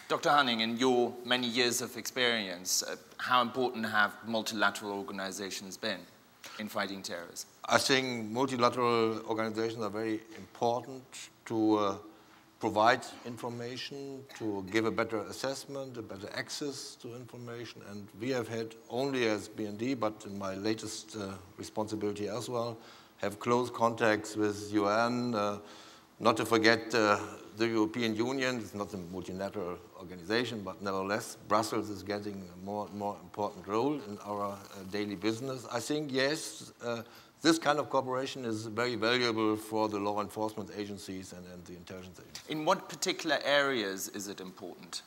Dr. Hanning, in your many years of experience, how important have multilateral organizations been in fighting terrorism? I think multilateral organizations are very important to provide information, to give a better assessment, a better access to information. And we have had, only as BND, but in my latest responsibility as well, have close contacts with UN. Not to forget the European Union. It's not a multilateral organization, but nevertheless, Brussels is getting a more and more important role in our daily business. I think, yes, this kind of cooperation is very valuable for the law enforcement agencies and the intelligence agencies. In what particular areas is it important?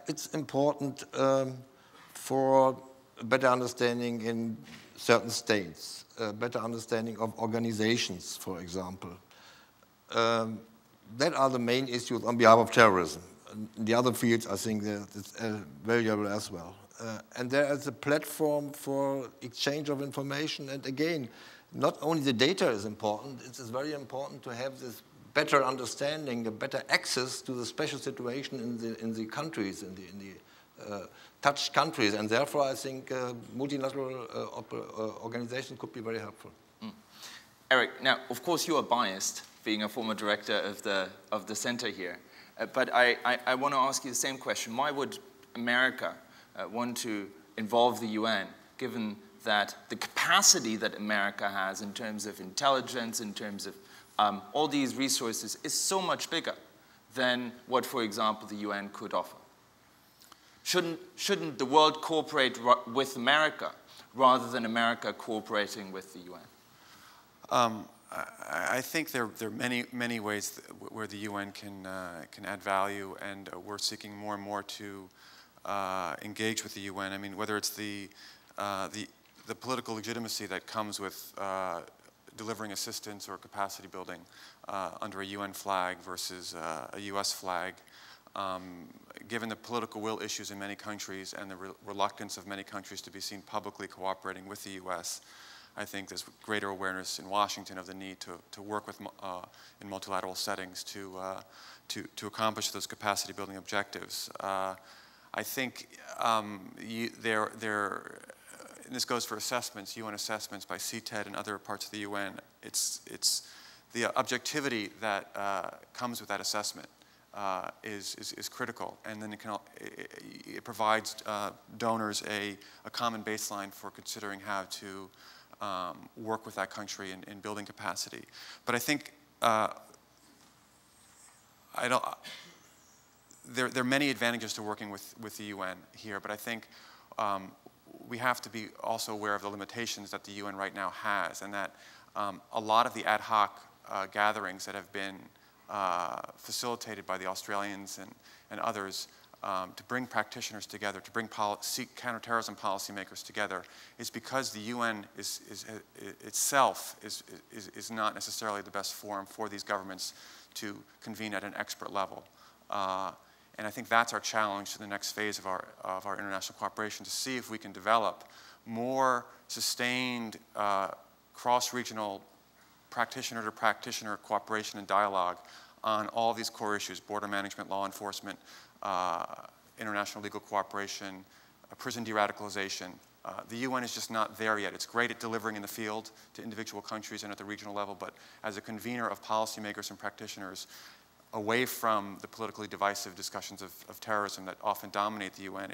It's important for a better understanding in certain states, a better understanding of organizations, for example. That are the main issues on behalf of terrorism. In the other fields, I think that it's valuable as well. And there is a platform for exchange of information. And again, not only the data is important, it is very important to have this better understanding, a better access to the special situation in the countries, in the touched countries. And therefore, I think multilateral organizations could be very helpful. Eric, now, of course, you are biased, being a former director of the center here. But I want to ask you the same question. Why would America want to involve the UN, given that the capacity that America has in terms of intelligence, in terms of all these resources, is so much bigger than what, for example, the UN could offer? Shouldn't the world cooperate with America rather than America cooperating with the UN? I think there are many ways where the UN can add value, and we're seeking more and more to engage with the UN. I mean, whether it's the political legitimacy that comes with delivering assistance or capacity building under a UN flag versus a US flag, given the political will issues in many countries and the reluctance of many countries to be seen publicly cooperating with the US, I think there's greater awareness in Washington of the need to work with in multilateral settings to accomplish those capacity building objectives. I think and this goes for assessments, UN assessments by CTED and other parts of the UN. It's the objectivity that comes with that assessment is critical, and then it provides donors a common baseline for considering how to work with that country in building capacity. But I think there are many advantages to working with the UN here, but I think we have to be also aware of the limitations that the UN right now has, and that a lot of the ad hoc gatherings that have been facilitated by the Australians and others to bring practitioners together, to bring counterterrorism policymakers together, is because the UN itself is not necessarily the best forum for these governments to convene at an expert level. And I think that's our challenge to the next phase of our international cooperation, to see if we can develop more sustained cross-regional practitioner-to-practitioner cooperation and dialogue on all these core issues: border management, law enforcement, international legal cooperation, prison de-radicalization. The UN is just not there yet. It's great at delivering in the field to individual countries and at the regional level, but as a convener of policymakers and practitioners, away from the politically divisive discussions of terrorism that often dominate the UN,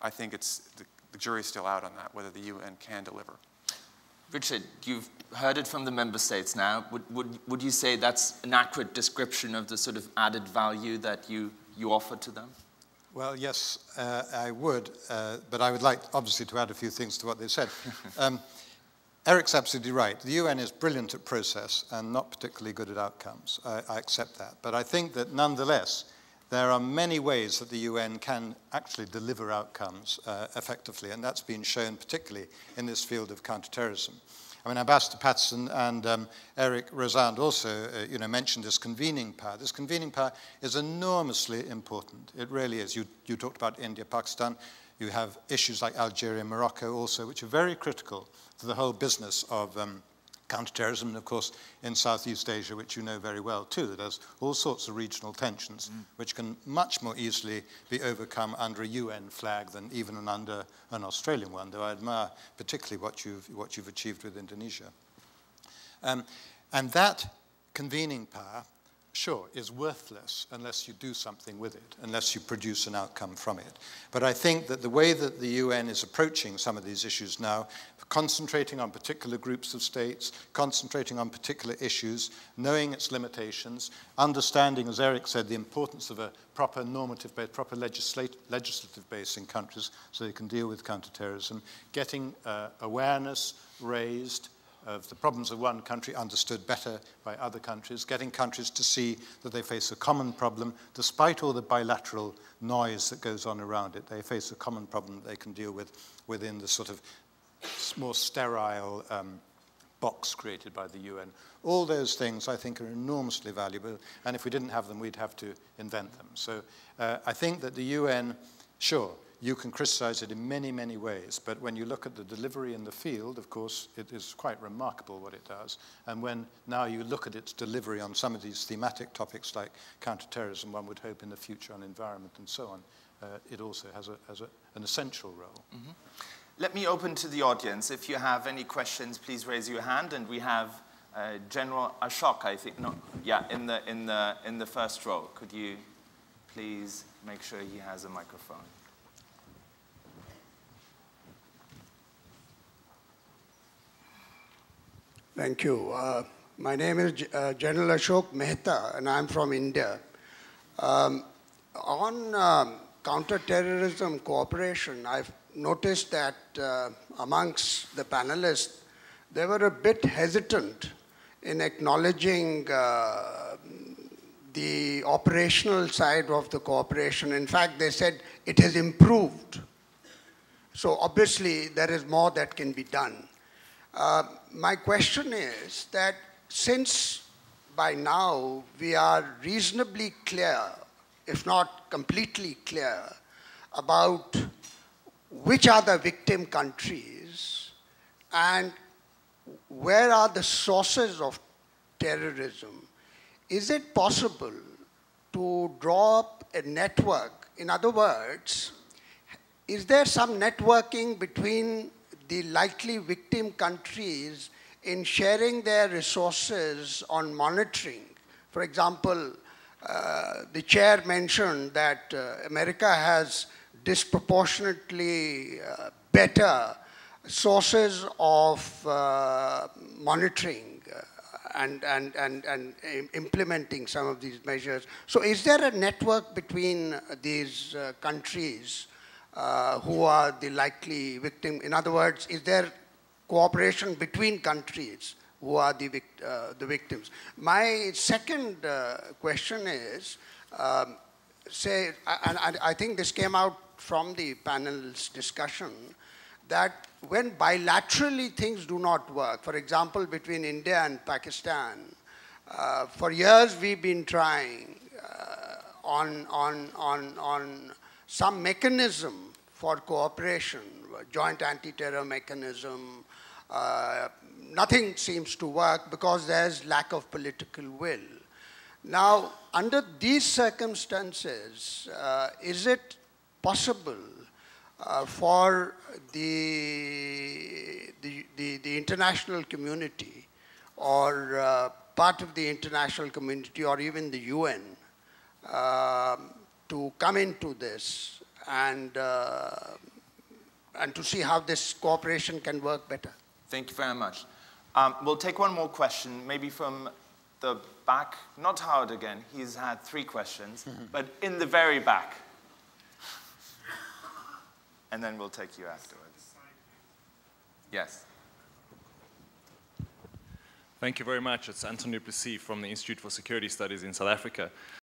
I think the jury's still out on that, whether the UN can deliver. Richard, you've heard it from the member states now. Would you say that's an accurate description of the sort of added value that you offer to them? Well, yes, I would, but I would like, obviously, to add a few things to what they said. Eric's absolutely right. The UN is brilliant at process and not particularly good at outcomes. I accept that. But I think that nonetheless, there are many ways that the UN can actually deliver outcomes effectively, and that's been shown particularly in this field of counterterrorism. I mean, Ambassador Patterson and Eric Rosand also mentioned this convening power. This convening power is enormously important. It really is. You talked about India, Pakistan. You have issues like Algeria and Morocco also, which are very critical to the whole business of counterterrorism, and of course in Southeast Asia, which you know very well too. There's all sorts of regional tensions which can much more easily be overcome under a UN flag than even under an Australian one, though I admire particularly what you've achieved with Indonesia. And that convening power, sure, is worthless unless you do something with it, unless you produce an outcome from it. But I think that the way that the UN is approaching some of these issues now, concentrating on particular groups of states, concentrating on particular issues, knowing its limitations, understanding, as Eric said, the importance of a proper normative base, proper legislative base in countries so they can deal with counterterrorism, getting awareness raised of the problems of one country understood better by other countries, getting countries to see that they face a common problem, despite all the bilateral noise that goes on around it. They face a common problem that they can deal with within the sort of more sterile box created by the UN. All those things, I think, are enormously valuable, and if we didn't have them, we'd have to invent them. So I think that the UN, sure, you can criticize it in many, many ways, but when you look at the delivery in the field, of course, it is quite remarkable what it does. And when now you look at its delivery on some of these thematic topics like counterterrorism, one would hope in the future on environment and so on, it also has an essential role. Mm-hmm. Let me open to the audience. If you have any questions, please raise your hand. And we have General Ashok, I think, no, yeah, in the first row. Could you please make sure he has a microphone? Thank you. My name is General Ashok Mehta, and I'm from India. On counter-terrorism cooperation, I've noticed that amongst the panelists, they were a bit hesitant in acknowledging the operational side of the cooperation. In fact, they said it has improved. So obviously, there is more that can be done. My question is that since by now we are reasonably clear, if not completely clear, about which are the victim countries and where are the sources of terrorism, is it possible to draw up a network? In other words, is there some networking between the likely victim countries in sharing their resources on monitoring? For example, the chair mentioned that America has disproportionately better sources of monitoring and implementing some of these measures. So is there a network between these countries who are the likely victim? In other words, is there cooperation between countries who are the victims? My second question is, say, and I think this came out from the panel's discussion, that when bilaterally things do not work, for example, between India and Pakistan, for years we've been trying on some mechanism for cooperation, joint anti-terror mechanism. Nothing seems to work because there's lack of political will. Now, under these circumstances, is it possible for the international community or part of the international community or even the UN to come into this and to see how this cooperation can work better? Thank you very much. We'll take one more question, maybe from the back. Not Howard again. He's had 3 questions, but in the very back. And then we'll take you afterwards. Yes. Thank you very much. It's Anthony Duplessis from the Institute for Security Studies in South Africa.